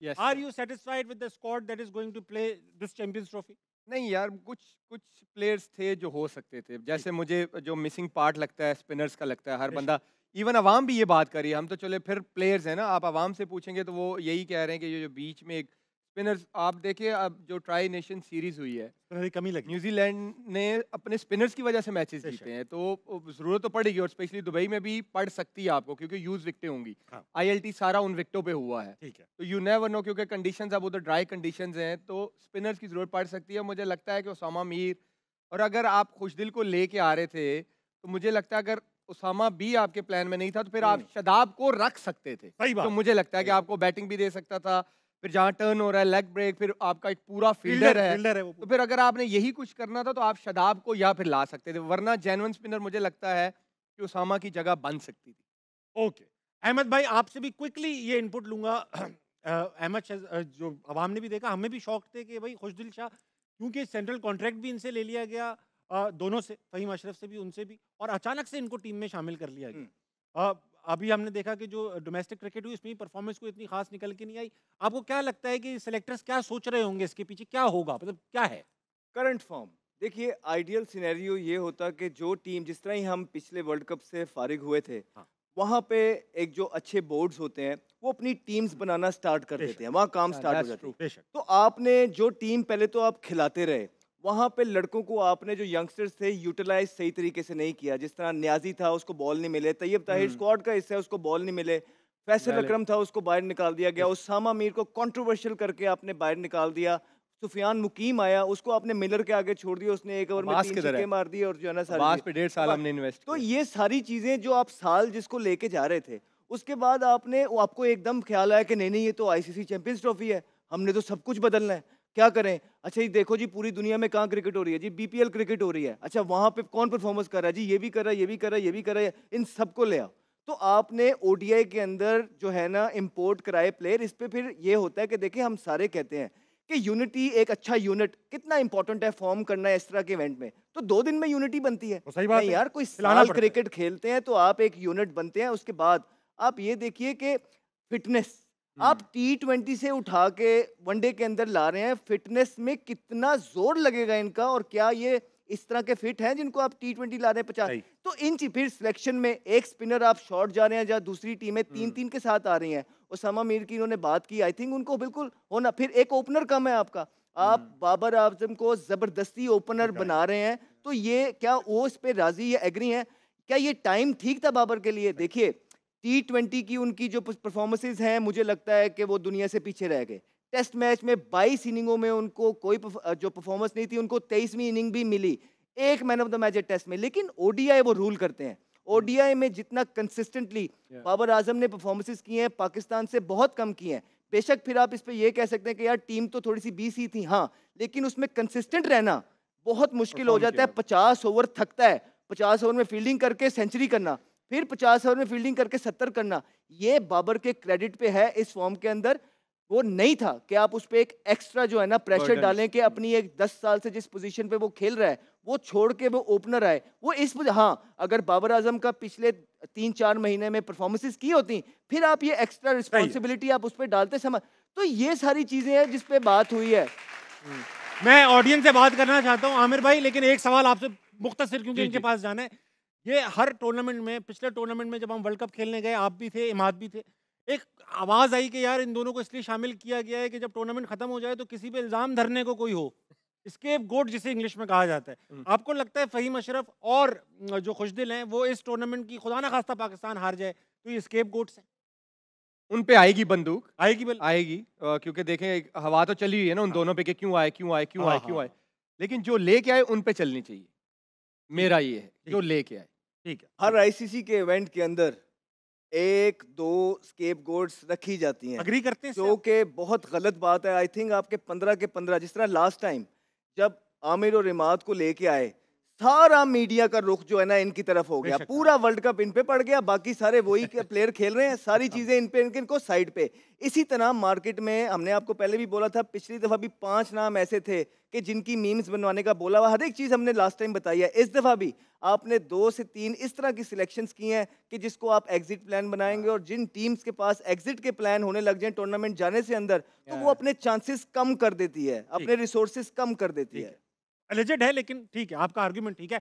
Yes, Are sir. you satisfied with the squad that is going to play this Champions Trophy? नहीं यार, कुछ कुछ players थे जो हो सकते थे। जैसे मुझे जो मिसिंग पार्ट लगता है स्पिनर्स का लगता है, हर बंदा, इवन अवाम भी ये बात कर रही है। हम तो चले फिर प्लेयर्स हैं ना, आप अवाम से पूछेंगे तो वो यही कह रहे हैं कि ये जो बीच में एक स्पिनर्स, आप देखिए अब जो ट्राई नेशन सीरीज हुई है, थोड़ी कमी लगी। न्यूजीलैंड ने अपने स्पिनर्स की वजह से मैचेस बेशक। जीते हैं, तो जरूरत तो पड़ेगी, और स्पेशली दुबई में भी पड़ सकती है आपको, क्योंकि यूज विकेटें होंगी। हाँ। आईएलटी सारा उन विकेटों पे हुआ है, ठीक है। तो यू नेवर नो, क्योंकि कंडीशंस अब उधर ड्राई कंडीशंस हैं, तो स्पिनर्स की जरूरत पड़ सकती है। मुझे लगता है कि उसामा मीर, और अगर आप खुशदिल को लेके आ रहे थे, तो मुझे लगता है अगर उसामा भी आपके प्लान में नहीं था, तो फिर आप शदाब को रख सकते थे। सही तो बात। मुझे लगता है कि आपको बैटिंग भी दे सकता था, फिर जहाँ टर्न हो रहा है, लेग ब्रेक, फिर आपका एक पूरा फील्डर है, फील्डर है वो। तो फिर अगर आपने यही कुछ करना था, तो आप शदाब को या फिर ला सकते थे, वरना जेन्युइन स्पिनर मुझे लगता है कि उसामा की जगह बन सकती थी। ओके, अहमद भाई आपसे भी क्विकली ये इनपुट लूंगा। अहमद जो अवाम ने भी देखा, हमें भी शौक थे कि भाई खुशदिल शाह, क्योंकि सेंट्रल कॉन्ट्रैक्ट भी इनसे ले लिया गया, दोनों से, फहीम अशरफ से भी, उनसे भी, और अचानक से इनको टीम में शामिल कर लिया गया। अभी हमने देखा कि जो डोमेस्टिक क्रिकेट हुई उसमें परफॉर्मेंस को इतनी खास निकल के नहीं आई। आपको क्या लगता है कि सिलेक्टर्स क्या सोच रहे होंगे, इसके पीछे क्या होगा, मतलब क्या है? करंट फॉर्म देखिए, आइडियल सिनेरियो ये होता कि जो टीम, जिस तरह ही हम पिछले वर्ल्ड कप से फारिग हुए थे, हाँ। वहाँ पे एक जो अच्छे बोर्ड्स होते हैं वो अपनी टीम्स बनाना स्टार्ट कर देते हैं, वहाँ काम स्टार्ट हो जाता है। बेशक। तो आपने जो टीम पहले तो आप खिलाते रहे, वहाँ पे लड़कों को आपने जो यंगस्टर्स थे यूटिलाइज सही तरीके से नहीं किया। जिस तरह न्याजी था, उसको बॉल नहीं मिले, तैयब ताहिर स्क्वाड का हिस्सा है, उसको बॉल नहीं मिले, फैसल अकरम था, उसको बाहर निकाल दिया गया, उसामा मीर को कंट्रोवर्शियल करके आपने बाहर निकाल दिया, सुफियान मुकीम आया, उसको आपने मिलर के आगे छोड़ दिया, उसने एक ओवर में अब्बास 3 किधर है? छक्के मार दिए, और जो है ना अब्बास पे 1.5 साल अब हमने इन्वेस्ट तो किया। ये सारी चीजें जो आप साल जिसको लेके जा रहे थे, उसके बाद आपको एकदम ख्याल आया कि नहीं नहीं, ये तो आईसीसी चैंपियंस ट्रॉफी है, हमने तो सब कुछ बदलना है, क्या करें? अच्छा ये देखो जी, पूरी दुनिया में कहाँ क्रिकेट हो रही है जी, बीपीएल क्रिकेट हो रही है। अच्छा वहां पे कौन परफॉर्मेंस कर रहा है जी, ये भी कर रहा है, ये भी कर रहा है, ये भी कर रहा है, इन सबको ले आओ। तो आपने ओडीआई के अंदर जो है ना इम्पोर्ट कराए प्लेयर। इस पे फिर ये होता है कि देखिए, हम सारे कहते हैं कि यूनिटी, एक अच्छा यूनिट कितना इंपॉर्टेंट है फॉर्म करना है इस तरह के इवेंट में। तो 2 दिन में यूनिटी बनती है? तो सही बात नहीं है। यार, कोई खिलाना साल पड़ता है। क्रिकेट खेलते हैं तो आप एक यूनिट बनते हैं। उसके बाद आप ये देखिए कि फिटनेस आप T20 से उठा के वनडे के अंदर ला रहे हैं, फिटनेस में कितना जोर लगेगा इनका, और क्या ये इस तरह के फिट हैं जिनको आप T20 ला रहे हैं 50? सही। तो इन फिर सिलेक्शन में एक स्पिनर आप शॉर्ट जा रहे हैं, जहाँ दूसरी टीमें 3-3 के साथ आ रही हैं। उसामा मीर की इन्होंने बात की, आई थिंक उनको बिल्कुल होना। फिर एक ओपनर कम है आपका, आप बाबर आजम को जबरदस्ती ओपनर बना रहे हैं, तो ये क्या वो इस पे राजी या एग्री हैं? क्या ये टाइम ठीक था बाबर के लिए? देखिए T20 की उनकी जो परफॉर्मेंसेज हैं, मुझे लगता है कि वो दुनिया से पीछे रह गए। टेस्ट मैच में 22 इनिंगों में उनको कोई जो परफॉर्मेंस नहीं थी, उनको 23वीं इनिंग भी मिली, एक मैन ऑफ द मैच है टेस्ट में। लेकिन ओडीआई वो रूल करते हैं। ओडीआई में जितना कंसिस्टेंटली बाबर आजम ने परफॉर्मेंसेस की हैं, पाकिस्तान से बहुत कम की हैं। बेशक फिर आप इस पे ये कह सकते हैं कि यार टीम तो थोड़ी सी बीसी ही थी, हाँ, लेकिन उसमें कंसिस्टेंट रहना बहुत मुश्किल हो जाता है। 50 ओवर थकता है, 50 ओवर में फील्डिंग करके सेंचुरी करना, फिर 50 ओवर में फील्डिंग करके 70 करना, ये बाबर के क्रेडिट पे है। इस फॉर्म के अंदर वो नहीं था कि आप उस पर एक एक्स्ट्रा जो है ना प्रेशर डालें कि अपनी एक 10 साल से जिस पोजीशन पे वो खेल रहा है वो छोड़ के वो ओपनर आए। वो इस हाँ, अगर बाबर आजम का पिछले 3-4 महीने में परफॉर्मेंसेस की होती, फिर आप ये एक्स्ट्रा रिस्पॉन्सिबिलिटी आप उस पर डालते समय। तो ये सारी चीजें हैं जिस पे बात हुई है। मैं ऑडियंस से बात करना चाहता हूं आमिर भाई, लेकिन एक सवाल आपसे मुख्तसर, क्योंकि इनके पास जाना है। ये हर टूर्नामेंट में, पिछले टूर्नामेंट में जब हम वर्ल्ड कप खेलने गए, आप भी थे, इमाद भी थे, एक आवाज आई कि यार इन दोनों को इसलिए शामिल किया गया है कि जब टूर्नामेंट खत्म हो जाए तो किसी पे इल्जाम धरने को कोई हो, स्केप गोट जिसे इंग्लिश में कहा जाता है। आपको लगता है फहीम अशरफ और जो खुशदिल हैं वो इस टूर्नामेंट की, खुदा ना खास्ता पाकिस्तान हार जाए तो ये स्केप गोट्स हैं? उन पे आएगी बंदूक, आएगी आएगी, क्योंकि देखें एक हवा तो चली हुई है ना उन दोनों पे कि क्यों आए, क्यों आए, क्यों आए, क्यों आए, लेकिन जो लेके आए उन पे चलनी चाहिए। मेरा ये है, जो लेके आए। ठीक है। हर आईसीसी के इवेंट के अंदर 1-2 स्केप गोट्स रखी जाती हैं, अग्री करते हैं इससे जो आप? कि बहुत गलत बात है। आई थिंक आपके 15 के 15, जिस तरह लास्ट टाइम जब आमिर और इमाद को लेके आए, सारा मीडिया का रुख जो है ना इनकी तरफ हो गया, बेशक। पूरा वर्ल्ड कप इन पे पड़ गया, बाकी सारे वही के प्लेयर खेल रहे हैं, सारी चीजें इन पे इनको साइड पे। इसी तरह मार्केट में हमने आपको पहले भी बोला था, पिछली दफा भी 5 नाम ऐसे थे कि जिनकी मीम्स बनवाने का बोला हुआ, हर एक चीज हमने लास्ट टाइम बताई है। इस दफा भी आपने 2 से 3 इस तरह की सिलेक्शंस की हैं कि जिसको आप एग्जिट प्लान बनाएंगे, और जिन टीम्स के पास एग्जिट के प्लान होने लग जाए टूर्नामेंट जाने से अंदर, तो वो अपने चांसेस कम कर देती है, अपने रिसोर्सेज कम कर देती है। एलिजिड है, लेकिन ठीक है, आपका आर्गुमेंट ठीक है।